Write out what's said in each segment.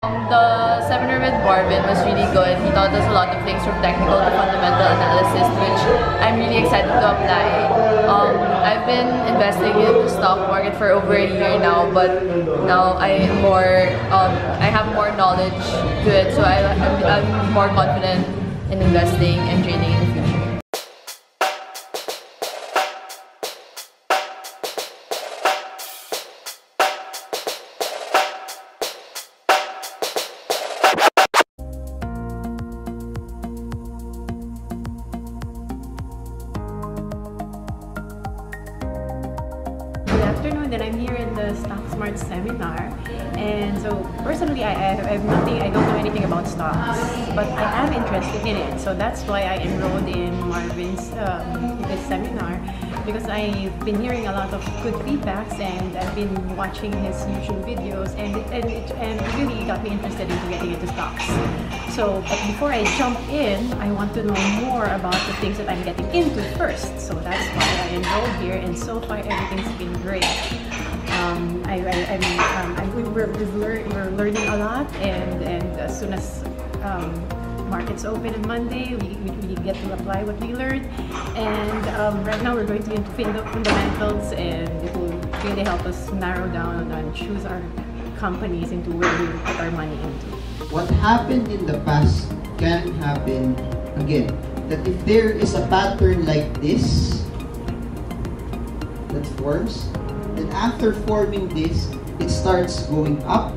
The seminar with Marvin was really good. He taught us a lot of things from technical to fundamental analysis, which I'm really excited to apply. I've been investing in the stock market for over a year now, but now I have more knowledge to it, so I'm more confident in investing and trading in the future. Good afternoon, and I'm here in the StockSmart seminar. And so personally, I don't know anything about stocks, but I am interested in it. So that's why I enrolled in Marvin's this seminar, because I've been hearing a lot of good feedbacks, and I've been watching his YouTube videos, and it really got me interested into getting into stocks. So, but before I jump in, I want to know more about the things that I'm getting into first. So that's why I enrolled here, and so far everything's been great. We're learning a lot, and as soon as markets open on Monday, we get to apply what we learned. And right now we're going to get into fundamentals, and it will really help us narrow down and choose our companies into where we put our money into. What happened in the past can happen again. That if there is a pattern like this that forms, then after forming this, it starts going up.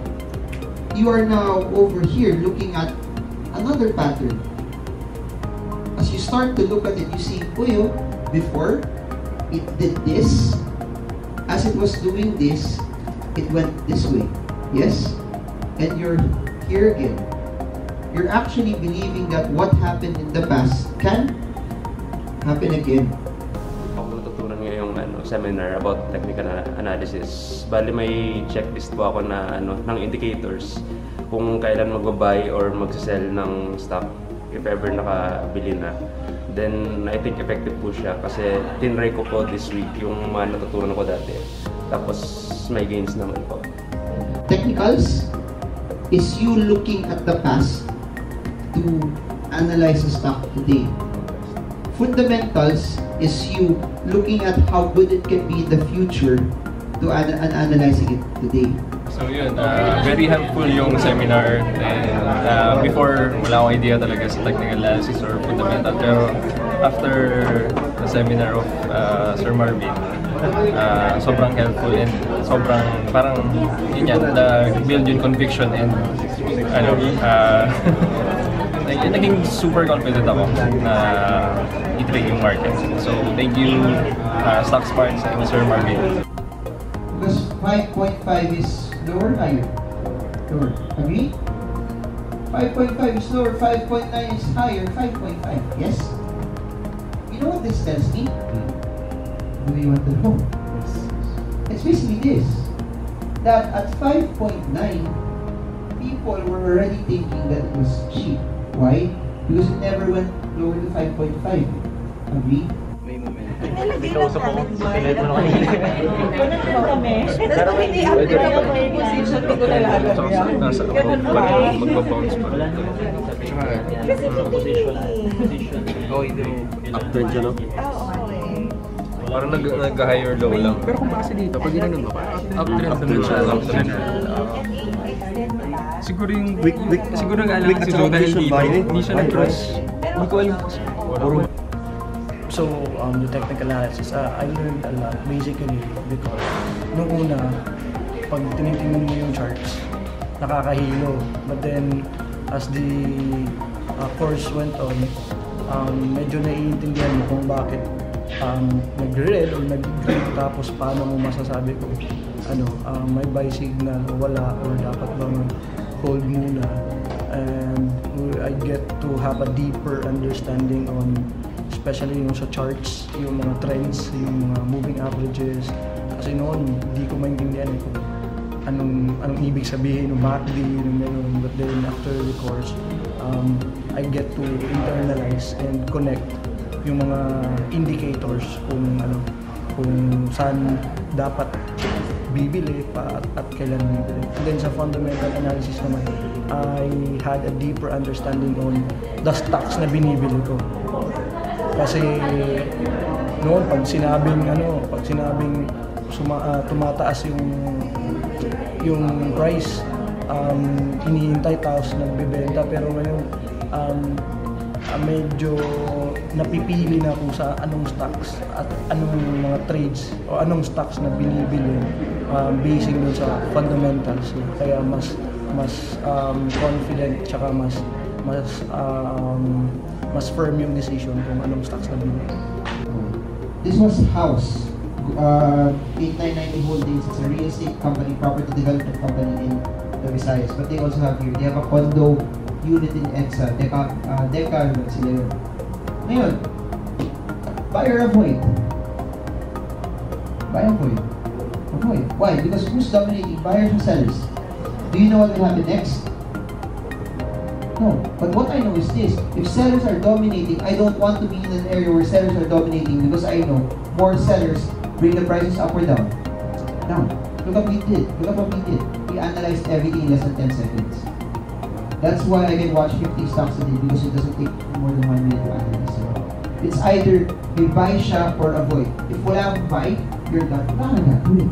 You are now over here looking at another pattern. As you start to look at it, you see, oh, before it did this, as it was doing this, it went this way. Yes? And you're here again. You're actually believing that what happened in the past can happen again. Ako natutunan ngayong seminar about technical analysis. Bali may checklist po ako na ng indicators kung kailan magba-buy or mag-sell ng stock if ever nakabili na. Then I think effective po siya kasi tinry ko po this week yung mga natutunan ko dati. Tapos may gains naman po. Technicals is you looking at the past to analyze the stock today. Fundamentals is you looking at how good it can be in the future to analyzing it today. So yun, very helpful yung seminar, and before wala akong idea talaga sa technical analysis or fundamental, pero after the seminar of Sir Marvin, sobrang helpful and sobrang parang yun yan, build yung conviction and naging super confident ako na i-trade yung market. So thank you StockSmart and Sir Marvin. Because 5.5 is lower, higher? Lower. Agree? 5.5 is lower, 5.9 is higher, 5.5. Yes? You know what this tells me? Do you want to know? It's basically this. That at 5.9, people were already thinking that it was cheap. Why? Because it never went lower to 5.5. Agree? May kausap ako sa telepono kanina. Pero hindi active ako sa position, hindi ko nalaga. Nasa magpa-bounce pa. Kasi position. Uptrend siya, no? Parang nag-higher low lang. Pero kung base dito, pag ginanong mo, uptrend siya. Siguro yung siguro nag-alala si Joe dahil hindi siya nag-cross. Hindi ko alam. So, the technical analysis, I learned a lot basically because nung una, pag tinitingnan mo yung charts, nakakahilo. But then, as the course went on, medyo naiintindihan mo kung bakit nag-red or nag-green, tapos paano mo masasabi kung may buy signal o wala, or dapat bang hold muna. And I get to have a deeper understanding on especially yung sa charts, yung mga trends, yung mga moving averages. Kasi noon, hindi ko maintindihan kung anong ibig sabihin ng MACD, yung gano'n. But then after the course, I get to internalize and connect yung mga indicators kung saan dapat bibili pa at kailan bibili. And then sa fundamental analysis naman, I had a deeper understanding on the stocks na binibili ko. Kasi noon pag sinabing tumataas yung price, hinihintay tapos nagbebenta, pero ngayon medyo napipili na kung sa anong stocks at anong mga trades o anong stocks na binibili basing dun sa fundamentals. Kaya mas confident tsaka mas firm yung decision kung anong stocks na binibili. This was House, 8990 Holdings. It's a real estate company, property development company in the Visayas. But they also have here, they have a condo unit in EDSA, Deca sila yun. Ngayon, buy or avoid? Buy or avoid? Avoid. Why? Because who's dominating, buyers or sellers? Do you know what will happen next? No. But what I know is this, if sellers are dominating, I don't want to be in an area where sellers are dominating because I know more sellers bring the prices up or down. Now, look at what we did. Look at what we did. We analyzed everything in less than 10 seconds. That's why I can watch 50 stocks a day because it doesn't take more than 1 minute to analyze. It's either you buy siya or avoid. If wala akong buy, you're done. Wala na, do it.